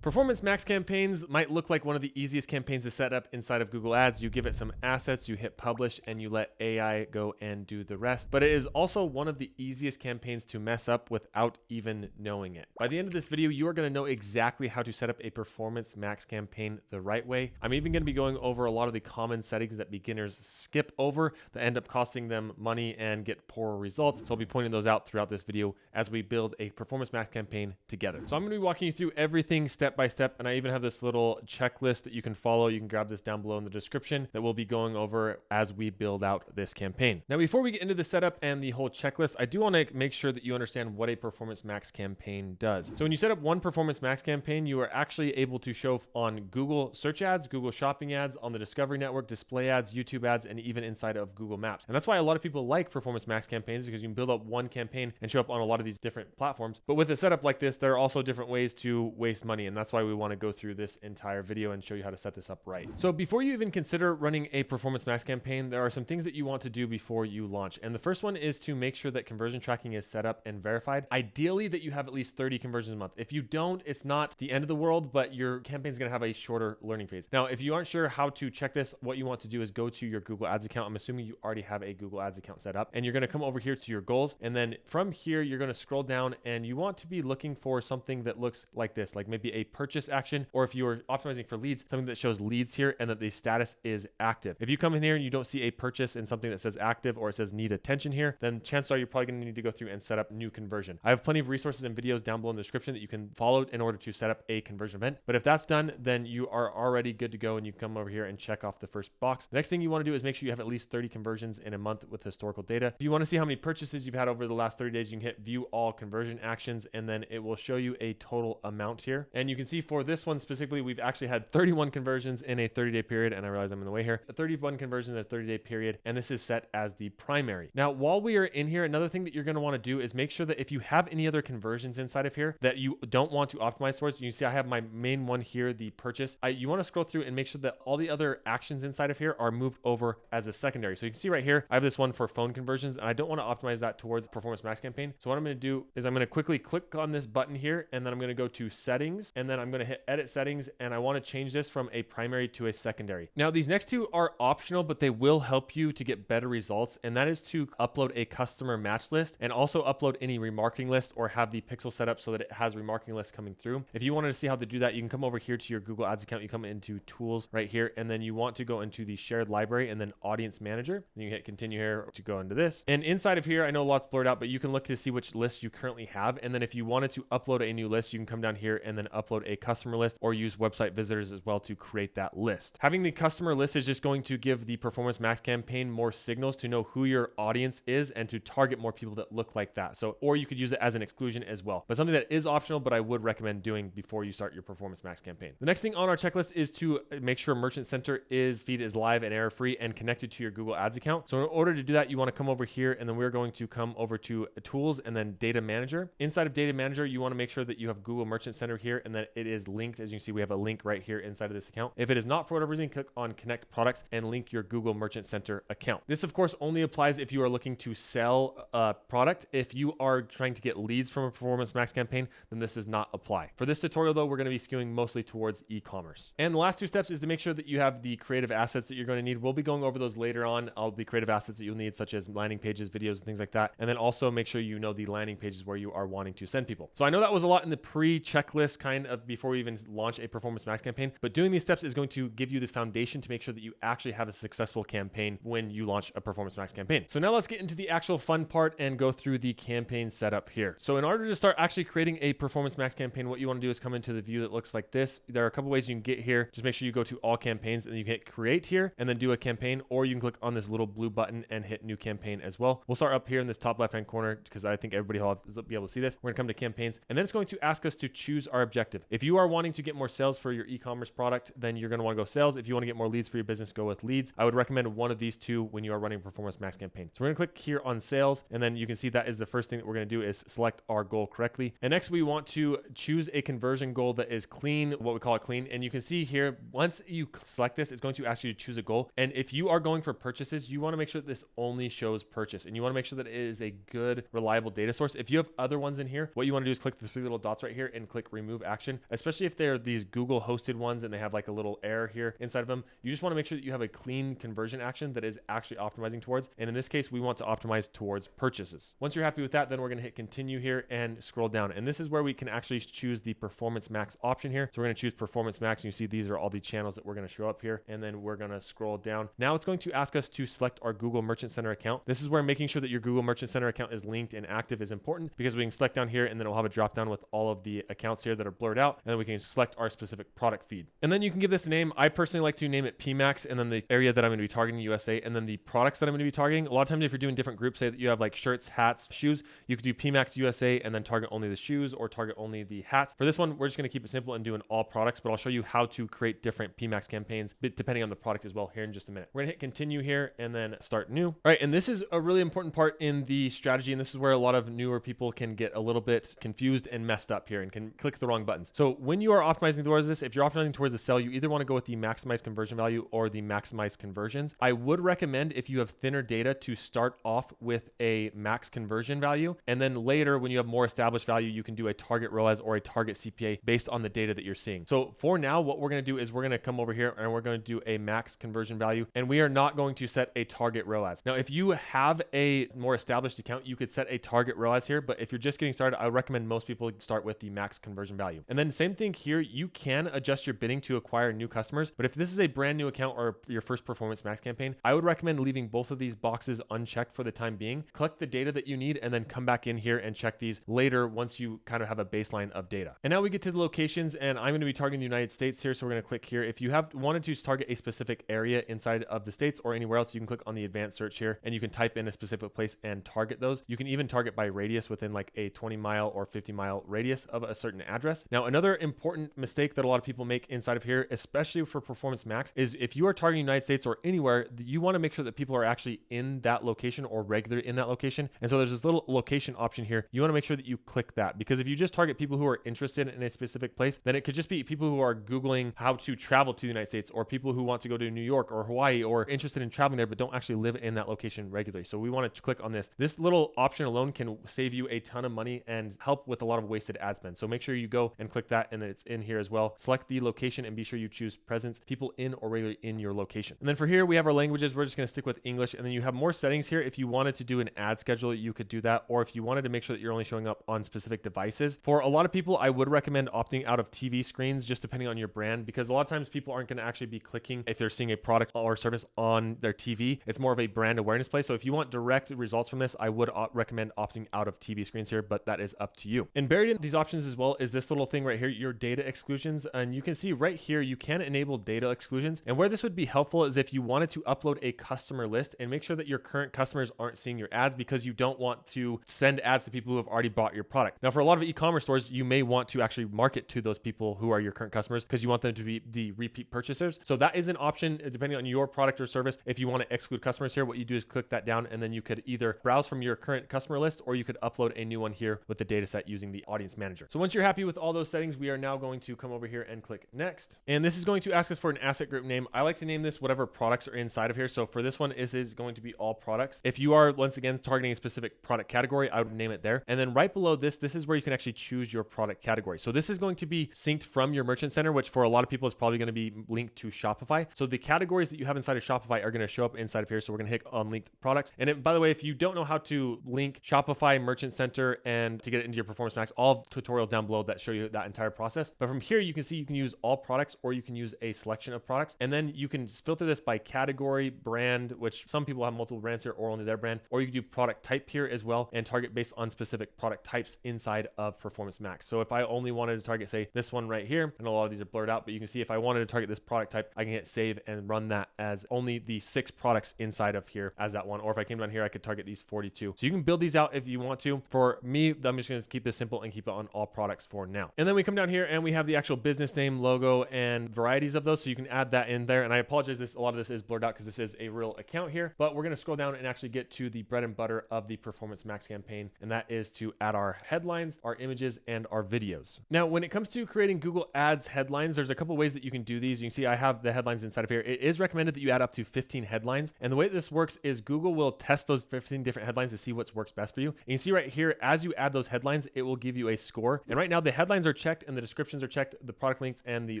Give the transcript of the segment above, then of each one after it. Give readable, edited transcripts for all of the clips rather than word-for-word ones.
Performance Max campaigns might look like one of the easiest campaigns to set up inside of Google Ads. You give it some assets, you hit publish, and you let AI go and do the rest. But it is also one of the easiest campaigns to mess up without even knowing it. By the end of this video, you are going to know exactly how to set up a Performance Max campaign the right way. I'm even going to be going over a lot of the common settings that beginners skip over that end up costing them money and get poor results. So I'll be pointing those out throughout this video as we build a Performance Max campaign together. So I'm going to be walking you through everything step by step, and I even have this little checklist that you can follow. You can grab this down below in the description that we'll be going over as we build out this campaign. Now, before we get into the setup and the whole checklist, I do want to make sure that you understand what a Performance Max campaign does. So when you set up one Performance Max campaign, you are actually able to show on Google search ads, Google shopping ads, on the Discovery Network, display ads, YouTube ads, and even inside of Google Maps. And that's why a lot of people like Performance Max campaigns, because you can build up one campaign and show up on a lot of these different platforms. But with a setup like this, there are also different ways to waste money, and that's why we want to go through this entire video and show you how to set this up right. So before you even consider running a Performance Max campaign, there are some things that you want to do before you launch. And the first one is to make sure that conversion tracking is set up and verified. Ideally that you have at least 30 conversions a month. If you don't, it's not the end of the world, but your campaign is going to have a shorter learning phase. Now, if you aren't sure how to check this, what you want to do is go to your Google Ads account. I'm assuming you already have a Google Ads account set up, and you're going to come over here to your goals. And then from here, you're going to scroll down, and you want to be looking for something that looks like this, like maybe a purchase action, or if you're optimizing for leads, something that shows leads here and that the status is active. If you come in here and you don't see a purchase and something that says active, or it says need attention here, then chances are you're probably going to need to go through and set up new conversion. I have plenty of resources and videos down below in the description that you can follow in order to set up a conversion event. But if that's done, then you are already good to go, and you come over here and check off the first box. The next thing you want to do is make sure you have at least 30 conversions in a month with historical data. If you want to see how many purchases you've had over the last 30 days, you can hit view all conversion actions, and then it will show you a total amount here. And you can see for this one specifically, we've actually had 31 conversions in a 30-day period, and I realize I'm in the way here. 31 conversions in a 30-day period, and this is set as the primary. Now, while we are in here, another thing that you're going to want to do is make sure that if you have any other conversions inside of here that you don't want to optimize towards, you see I have my main one here, the purchase. You want to scroll through and make sure that all the other actions inside of here are moved over as a secondary. So you can see right here, I have this one for phone conversions, and I don't want to optimize that towards Performance Max campaign. So what I'm going to do is I'm going to quickly click on this button here, and then I'm going to go to settings, and then I'm going to hit edit settings, and I want to change this from a primary to a secondary. Now, these next two are optional, but they will help you to get better results, and that is to upload a customer match list and also upload any remarketing list, or have the pixel set up so that it has remarketing lists coming through. If you wanted to see how to do that, you can come over here to your Google Ads account. You come into tools right here, and then you want to go into the shared library and then audience manager. And you hit continue here to go into this. And inside of here, I know a lot's blurred out, but you can look to see which list you currently have. And then if you wanted to upload a new list, you can come down here and then upload a customer list, or use website visitors as well to create that list. Having the customer list is just going to give the Performance Max campaign more signals to know who your audience is and to target more people that look like that. So, or you could use it as an exclusion as well, but something that is optional, but I would recommend doing before you start your Performance Max campaign. The next thing on our checklist is to make sure Merchant Center feed is live and error free and connected to your Google Ads account. So in order to do that, you want to come over here, and then we're going to come over to tools and then data manager. Inside of data manager, you want to make sure that you have Google Merchant Center here and that it is linked. As you can see, we have a link right here inside of this account. If it is not, for whatever reason, click on connect products and link your Google Merchant Center account. This of course only applies if you are looking to sell a product. If you are trying to get leads from a Performance Max campaign, then this does not apply. For this tutorial though, we're going to be skewing mostly towards e-commerce. And the last two steps is to make sure that you have the creative assets that you're going to need. We'll be going over those later on, all the creative assets that you'll need, such as landing pages, videos, and things like that. And then also make sure you know the landing pages where you are wanting to send people. So I know that was a lot in the pre-checklist kind of before we even launch a Performance Max campaign, but doing these steps is going to give you the foundation to make sure that you actually have a successful campaign when you launch a Performance Max campaign. So now let's get into the actual fun part and go through the campaign setup here. So in order to start actually creating a Performance Max campaign, what you want to do is come into the view that looks like this. There are a couple ways you can get here. Just make sure you go to all campaigns, and you hit create here and then do a campaign, or you can click on this little blue button and hit new campaign as well. We'll start up here in this top left hand corner because I think everybody will be able to see this. We're going to come to campaigns, and then it's going to ask us to choose our objective. If you are wanting to get more sales for your e-commerce product, then you're going to want to go sales. If you want to get more leads for your business, go with leads. I would recommend one of these two when you are running a Performance Max campaign. So we're going to click here on sales, and then you can see that is the first thing that we're going to do is select our goal correctly. And next we want to choose a conversion goal that is clean, what we call it clean. And you can see here, once you select this, it's going to ask you to choose a goal. And if you are going for purchases, you want to make sure that this only shows purchase, and you want to make sure that it is a good, reliable data source. If you have other ones in here, what you want to do is click the three little dots right here and click remove action. action, especially if they're these Google hosted ones and they have like a little error here inside of them. You just want to make sure that you have a clean conversion action that is actually optimizing towards. And in this case, we want to optimize towards purchases. Once you're happy with that, then we're going to hit continue here and scroll down. And this is where we can actually choose the Performance Max option here. So we're going to choose Performance Max. And you see these are all the channels that we're going to show up here. And then we're going to scroll down. Now it's going to ask us to select our Google Merchant Center account. This is where making sure that your Google Merchant Center account is linked and active is important, because we can select down here and then it'll have a drop down with all of the accounts here that are blurred out. And then we can select our specific product feed. And then you can give this a name. I personally like to name it PMax, and then the area that I'm going to be targeting, USA, and then the products that I'm going to be targeting. A lot of times if you're doing different groups, say that you have like shirts, hats, shoes, you could do PMax USA and then target only the shoes or target only the hats. For this one, we're just going to keep it simple and do an all products, but I'll show you how to create different PMax campaigns depending on the product as well here in just a minute. We're going to hit continue here and then start new. All right, and this is a really important part in the strategy, and this is where a lot of newer people can get a little bit confused and messed up here and can click the wrong buttons. So when you are optimizing towards this, if you're optimizing towards the sell, you either want to go with the maximize conversion value or the maximize conversions. I would recommend, if you have thinner data, to start off with a max conversion value, and then later when you have more established value, you can do a target ROAS or a target CPA based on the data that you're seeing. So for now, what we're going to do is we're going to come over here and we're going to do a max conversion value, and we are not going to set a target ROAS. Now, if you have a more established account, you could set a target ROAS here, but if you're just getting started, I would recommend most people start with the max conversion value. And then same thing here, you can adjust your bidding to acquire new customers, but if this is a brand new account or your first Performance Max campaign, I would recommend leaving both of these boxes unchecked for the time being. Collect the data that you need and then come back in here and check these later once you kind of have a baseline of data. And now we get to the locations, and I'm going to be targeting the United States here, so we're going to click here. If you have wanted to target a specific area inside of the States or anywhere else, you can click on the advanced search here and you can type in a specific place and target those. You can even target by radius within like a 20-mile or 50-mile radius of a certain address. Now, another important mistake that a lot of people make inside of here, especially for Performance Max, is if you are targeting the United States or anywhere, you want to make sure that people are actually in that location or regular in that location. And so there's this little location option here. You want to make sure that you click that, because if you just target people who are interested in a specific place, then it could just be people who are Googling how to travel to the United States, or people who want to go to New York or Hawaii or interested in traveling there but don't actually live in that location regularly. So we want to click on this. This little option alone can save you a ton of money and help with a lot of wasted ad spend. So make sure you go and click that, and it's in here as well. Select the location and be sure you choose presence, people in or regularly in your location. And then for here, we have our languages. We're just going to stick with English. And then you have more settings here. If you wanted to do an ad schedule, you could do that. Or if you wanted to make sure that you're only showing up on specific devices. For a lot of people, I would recommend opting out of TV screens, just depending on your brand, because a lot of times people aren't going to actually be clicking if they're seeing a product or service on their TV. It's more of a brand awareness play. So if you want direct results from this, I would recommend opting out of TV screens here, but that is up to you. And buried in these options as well is this little thing right here, your data exclusions. And you can see right here, you can enable data exclusions. And where this would be helpful is if you wanted to upload a customer list and make sure that your current customers aren't seeing your ads, because you don't want to send ads to people who have already bought your product. Now, for a lot of e-commerce stores, you may want to actually market to those people who are your current customers because you want them to be the repeat purchasers. So that is an option depending on your product or service. If you want to exclude customers here, what you do is click that down, and then you could either browse from your current customer list, or you could upload a new one here with the data set using the audience manager. So once you're happy with all those settings, we are now going to come over here and click next. And this is going to ask us for an asset group name. I like to name this whatever products are inside of here. So for this one, this is going to be all products. If you are, once again, targeting a specific product category, I would name it there. And then right below this is where you can actually choose your product category. So this is going to be synced from your merchant center, which for a lot of people is probably going to be linked to Shopify. So the categories that you have inside of Shopify are going to show up inside of here. So we're going to hit on linked products. And by the way, if you don't know how to link Shopify, Merchant Center, and to get it into your Performance Max, all tutorials down below that show you that entire process. But from here, you can see you can use all products, or you can use a selection of products. And then you can filter this by category, brand, which some people have multiple brands here or only their brand, or you can do product type here as well and target based on specific product types inside of Performance Max. So if I only wanted to target, say, this one right here, and a lot of these are blurred out, but you can see if I wanted to target this product type, I can hit save and run that as only the 6 products inside of here as that one. Or if I came down here, I could target these 42. So you can build these out if you want to. For me, I'm just going to keep this simple and keep it on all products for now. And then we come down here and we have the actual business name, logo, and varieties of those. So you can add that in there. And I apologize, a lot of this is blurred out because this is a real account here, but we're going to scroll down and actually get to the bread and butter of the Performance Max campaign. And that is to add our headlines, our images, and our videos. Now, when it comes to creating Google Ads headlines, there's a couple ways that you can do these. You can see I have the headlines inside of here. It is recommended that you add up to 15 headlines. And the way this works is Google will test those 15 different headlines to see what works best for you. And you see right here, as you add those headlines, it will give you a score. And right now the headlines are checked and the descriptions are checked, the product links and the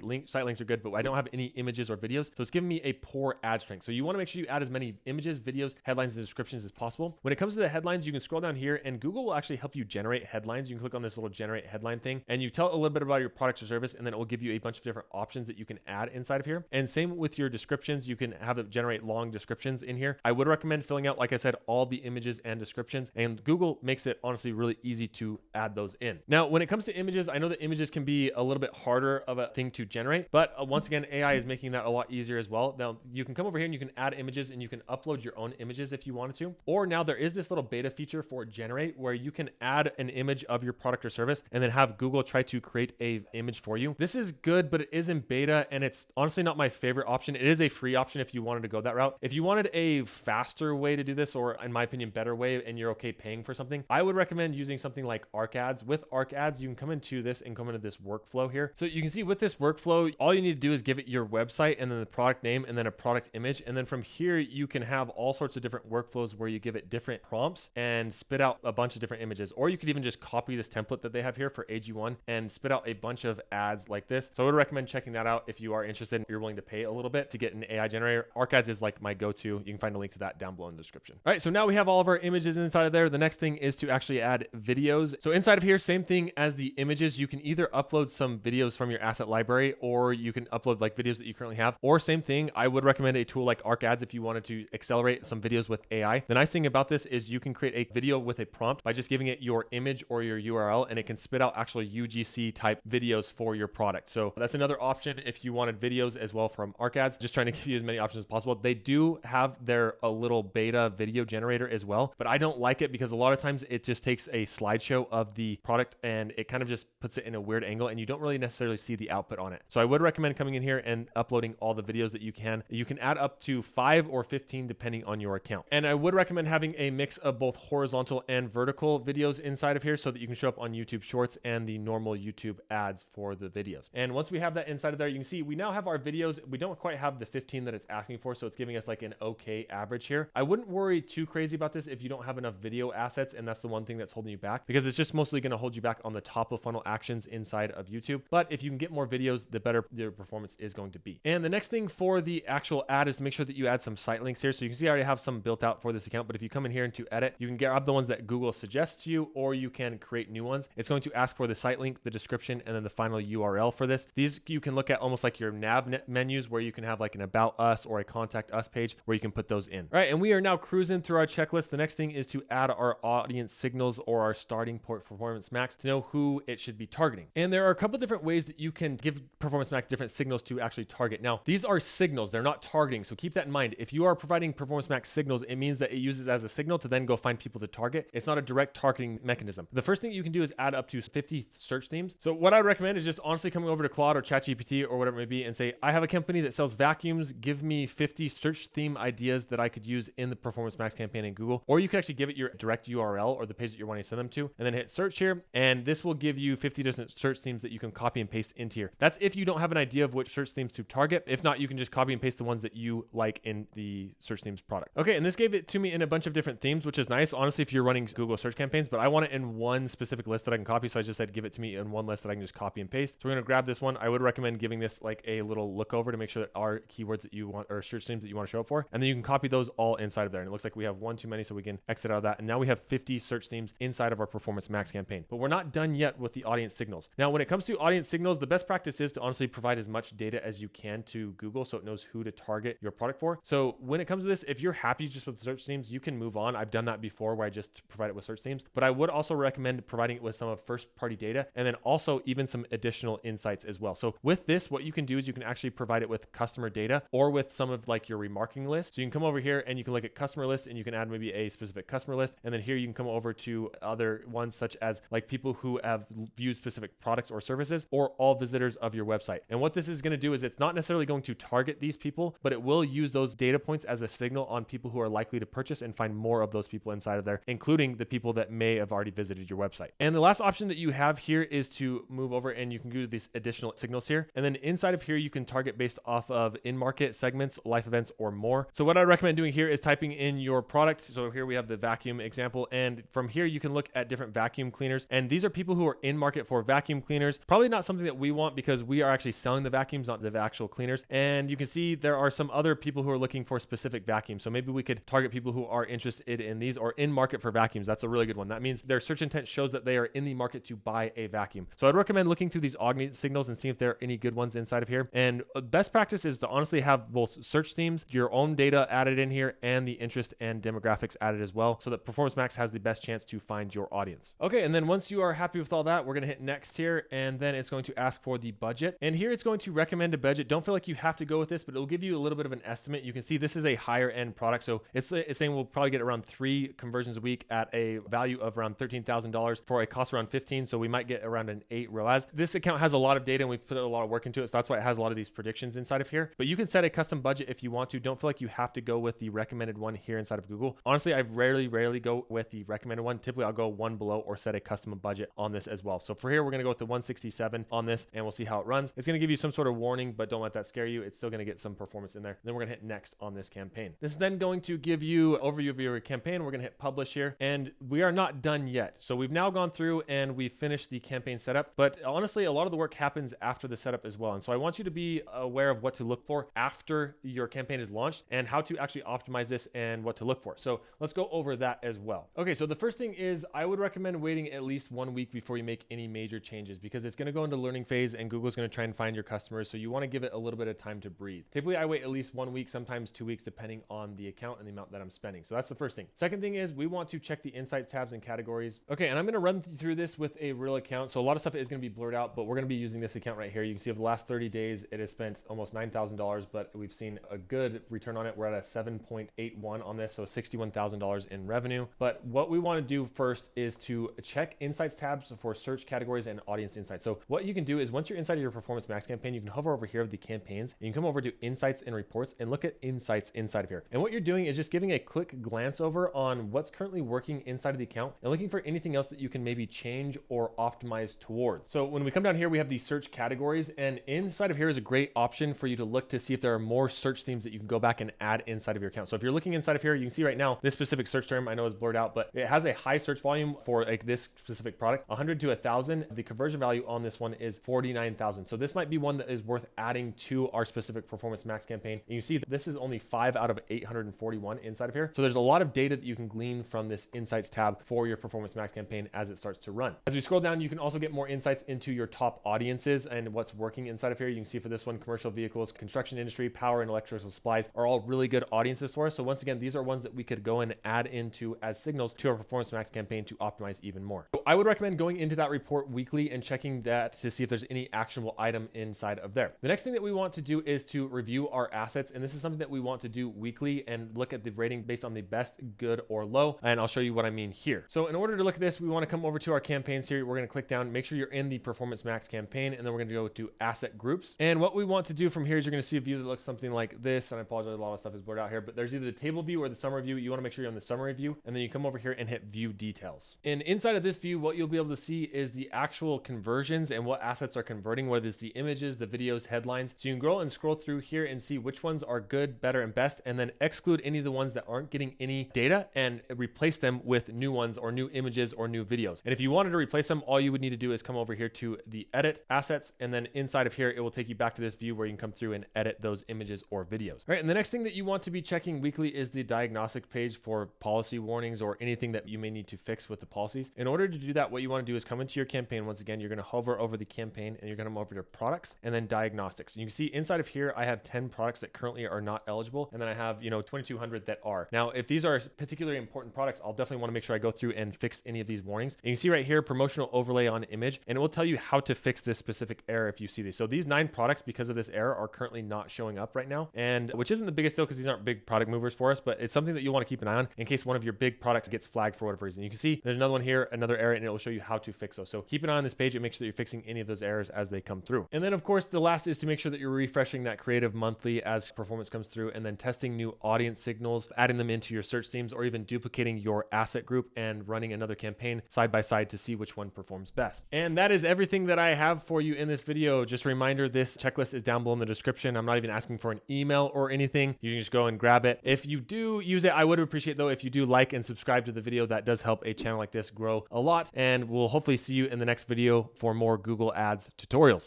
site links are good, but I don't have any images or videos. So it's giving me a poor ad strength. So you want to make sure you add as many images, videos, headlines, and descriptions as possible. When it comes to the headlines, you can scroll down here and Google will actually help you generate headlines. You can click on this little generate headline thing and you tell a little bit about your product or service, and then it will give you a bunch of different options that you can add inside of here. And same with your descriptions. You can have it generate long descriptions in here. I would recommend filling out, like I said, all the images and descriptions, and Google makes it honestly really easy to add those in. Now, when it comes to images, I know that images can be a little bit harder of a thing to generate, but once again, AI is making that a lot easier as well. Now you can come over here and you can add images and you can upload your own images if you wanted to, or now there is this little beta feature for generate where you can add an image of your product or service and then have Google try to create a image for you. This is good, but it is in beta and it's honestly not my favorite option. It is a free option if you wanted to go that route. If you wanted a faster way to do this, or in my opinion, better way, and you're okay paying for something, I would recommend using something like Arc Ads. With Arc Ads, you can come into this and come into this workflow here. So you can see with this workflow, all you need to do is give it your website and then the product name and then a product image. And then from here, you can have all sorts of different workflows where you give it different prompts and spit out a bunch of different images. Or you could even just copy this template that they have here for AG1 and spit out a bunch of ads like this. So I would recommend checking that out if you are interested and you're willing to pay a little bit to get an AI generator. Arc Ads is like my go-to. You can find a link to that down below in the description. All right, so now we have all of our images inside of there. The next thing is to actually add videos. So inside of here, same thing as the images. You can either upload some videos from your asset library, or you can upload like videos that you currently have, or same thing, I would recommend a tool like Arc Ads if you wanted to accelerate some videos with AI. The nice thing about this is you can create a video with a prompt by just giving it your image or your URL, and it can spit out actually UGC type videos for your product. So that's another option if you wanted videos as well from Arc Ads. Just trying to give you as many options as possible. They do have their a little beta video generator as well, but I don't like it because a lot of times it just takes a slideshow of the product and it kind of just puts it in a weird angle and you don't really necessarily see the output on it. So I would recommend coming in here and uploading all the videos that you can. You can add up to 5 or 15 depending on your account. And I would recommend having a mix of both horizontal and vertical videos inside of here so that you can show up on YouTube Shorts and the normal YouTube ads for the videos. And once we have that inside of there, you can see we now have our videos. We don't quite have the 15 that it's asking for, so it's giving us like an okay average here. I wouldn't worry too crazy about this if you don't have enough video assets, and that's the one thing that's holding you back, because it's just mostly going to hold you back on the top of funnel actions inside of YouTube. But if you can get more videos, the better your performance is going to be. And the next thing for the actual ad is to make sure that you add some site links here. So you can see I already have some built out for this account, but if you come in here into edit, you can grab the ones that Google suggests to you, or you can create new ones. It's going to ask for the site link, the description, and then the final URL for this. These you can look at almost like your nav menus where you can have like an about us or a contact us page where you can put those in. All right, and we are now cruising through our checklist. The next thing is to add our audience signals or our starting point for Performance Max to know who it should be targeting. And there are a couple different ways that you can give Performance Max different signals to actually target. Now, these are signals, they're not targeting. So keep that in mind. If you are providing Performance Max signals, it means that it uses as a signal to then go find people to target. It's not a direct targeting mechanism. The first thing you can do is add up to 50 search themes. So what I would recommend is just honestly coming over to Claude or ChatGPT or whatever it may be and say, I have a company that sells vacuums. Give me 50 search theme ideas that I could use in the Performance Max campaign in Google. Or you can actually give it your direct URL or the page that you're wanting to send them to, and then hit search here. And this will give you 50 different search themes that you can copy and paste into here. That's if you don't have an idea of which search themes to target. If not, you can just copy and paste the ones that you like in the search themes product. Okay, and this gave it to me in a bunch of different themes, which is nice, honestly, if you're running Google search campaigns, but I want it in one specific list that I can copy. So I just said, give it to me in one list that I can just copy and paste. So we're going to grab this one. I would recommend giving this like a little look over to make sure that our keywords that you want or search themes that you want to show up for. And then you can copy those all inside of there. And it looks like we have one too many, so we can exit out of that. And now we have 50 search themes inside of our Performance Max campaign. But we're not done yet with the audience signals. Now, when it comes to audience signals, the best practice is to honestly provide as much data as you can to Google so it knows who to target your product for. So when it comes to this, if you're happy just with search themes, you can move on. I've done that before where I just provide it with search themes, but I would also recommend providing it with some of first party data and then also even some additional insights as well. So with this, what you can do is you can actually provide it with customer data or with some of like your remarketing list. So you can come over here and you can look at customer list and you can add maybe a specific customer list. And then here you can come over to other ones such as like people who have viewed specific products or services or all visitors of your website. And what this is going to do is it's not necessarily going to target these people, but it will use those data points as a signal on people who are likely to purchase and find more of those people inside of there, including the people that may have already visited your website. And the last option that you have here is to move over and you can do these additional signals here. And then inside of here, you can target based off of in-market segments, life events, or more. So what I recommend doing here is typing in your product. So here we have the vacuum example. And from here, you can look at different vacuum cleaners. And these are people who are in market for vacuum cleaners. Probably not something that we want because we are actually selling the vacuums, not the actual cleaners. And you can see there are some other people who are looking for specific vacuums. So maybe we could target people who are interested in these or in market for vacuums. That's a really good one. That means their search intent shows that they are in the market to buy a vacuum. So I'd recommend looking through these augmented signals and seeing if there are any good ones inside of here. And best practice is to honestly have both search themes, your own data added in here, and the interest and demographics added as well, so that Performance Max has the best chance to find your audience. Okay, and then once you are happy with all that, we're going to hit next here, and then it's going to ask for the budget. And here it's going to recommend a budget. Don't feel like you have to go with this, but it'll give you a little bit of an estimate. You can see this is a higher end product. So it's saying we'll probably get around 3 conversions a week at a value of around $13,000 for a cost around 15. So we might get around an 8 ROAS. This account has a lot of data and we've put a lot of work into it. So that's why it has a lot of these predictions inside of here, but you can set a custom budget if you want to. Don't feel like you have to go with the recommended one here inside of Google. Honestly, I rarely go with the recommended one. Typically I'll go one below or set a custom budget on this as well. So for here, we're going to go with the 167 on this and we'll see how it runs. It's going to give you some sort of warning, but don't let that scare you. It's still going to get some performance in there. Then we're going to hit next on this campaign. This is then going to give you an overview of your campaign. We're going to hit publish here and we are not done yet. So we've now gone through and we finished the campaign setup, but honestly, a lot of the work happens after the setup as well. And so I want you to be aware of what to look for after your campaign is launched and how to actually optimize this and what to look for. So let's go over that as well. Okay, so the first thing is I would recommend waiting at least 1 week before you make any major changes because it's going to go into learning phase and Google's going to try and find your customers. So you want to give it a little bit of time to breathe. Typically, I wait at least 1 week, sometimes 2 weeks, depending on the account and the amount that I'm spending. So that's the first thing. Second thing is we want to check the insights tabs and categories. Okay, and I'm going to run through this with a real account. So a lot of stuff is going to be blurred out, but we're going to be using this account right here. You can see over the last 30 days, it has spent almost $9,000, but we've seen a good return on it. We're at a 7.81 on this, so $61,000 in revenue. But what we want to do first is to check insights tabs for search categories and audience insights. So what you can do is once you're inside of your Performance Max campaign, you can hover over here of the campaigns and you can come over to insights and reports and look at insights inside of here. And what you're doing is just giving a quick glance over on what's currently working inside of the account and looking for anything else that you can maybe change or optimize towards. So when we come down here, we have the search categories, and inside of here is a great option for you to look to see if there are more search themes that you can go back and add inside of your account. So if you're looking inside of here, you can see right now this specific search term I know is blurred out, but it has a high search volume for like this specific product, 100 to 1,000. The conversion value on this one is 49,000. So this might be one that is worth adding to our specific Performance Max campaign. And you see that this is only 5 out of 841 inside of here. So there's a lot of data that you can glean from this insights tab for your Performance Max campaign as it starts to run. As we scroll down, you can also get more insights into your top audiences and what's working inside of here. You can see for this one, commercial vehicles, construction industry, power and electrical supplies are all really good audiences for us. So once again, these are ones that we could go and add into as signals to our Performance Max campaign to optimize even more. So I would recommend going into that report weekly and checking that to see if there's any actionable item inside of there. The next thing that we want to do is to review our assets. And this is something that we want to do weekly and look at the rating based on the best, good, or low. And I'll show you what I mean here. So in order to look at this, we want to come over to our campaigns here. We're going to click down, make sure you're in the Performance Max campaign, and then we're going to go to asset groups. And what we want to do from here is you're going to see a view that looks something like this. And I apologize, a lot of stuff is blurred out here, but there's either the table view or the summary view. You want to make sure you're on the summary view, and then you come over here and hit view details. And inside of this view, what you'll be able to see is the actual conversions and what assets are converting, whether it's the images, the videos, headlines. So you can go and scroll through here and see which ones are good, better, and best, and then exclude any of the ones that aren't getting any data and replace them with new ones or new images or new videos. And if you wanted to replace them, all you would need to do is come over here to the edit assets, and then inside of here, it will take you back to this view where you can come through and edit those images or videos. All right, and the next thing that you want to be checking weekly is the diagnostic page for policy warnings or anything that you may need to fix with the policies. In order to do that, what you want to do is come into your campaign. Once again, you're going to hover over the campaign and you're going to come over to products and then diagnostics. And you can see inside of here, I have 10 products that currently are not eligible. And then I have, 2,200 that are. Now, if these are particularly important products, I'll definitely want to make sure I go through and fix any of these warnings. And you can see right here, promotional overlay on image, and it will tell you how to fix this specific error if you see these. So these 9 products, because of this error, are currently not showing up right now. And which isn't the biggest deal because these aren't big product movers for us, but it's something that you'll want to keep an eye on in case one of your big products gets flagged for whatever reason. You can see there's another one here, another error, and it will show you how to fix those. So keep an eye on this page and make sure that you're fixing any of those errors as they come through. And then of course, the last is to make sure that you're refreshing that creative monthly as performance comes through, and then testing new audience signals, adding them into your search themes, or even duplicating your asset group and running another campaign side by side to see which one performs best. And that is everything that I have for you in this video. Just a reminder, this checklist is down below in the description. I'm not even asking for an email or anything. You can just go and grab it. If you do use it, I would appreciate though if you do like and subscribe to the video. That does help a channel like this grow a lot, and we'll hopefully see you in the next next video for more Google Ads tutorials.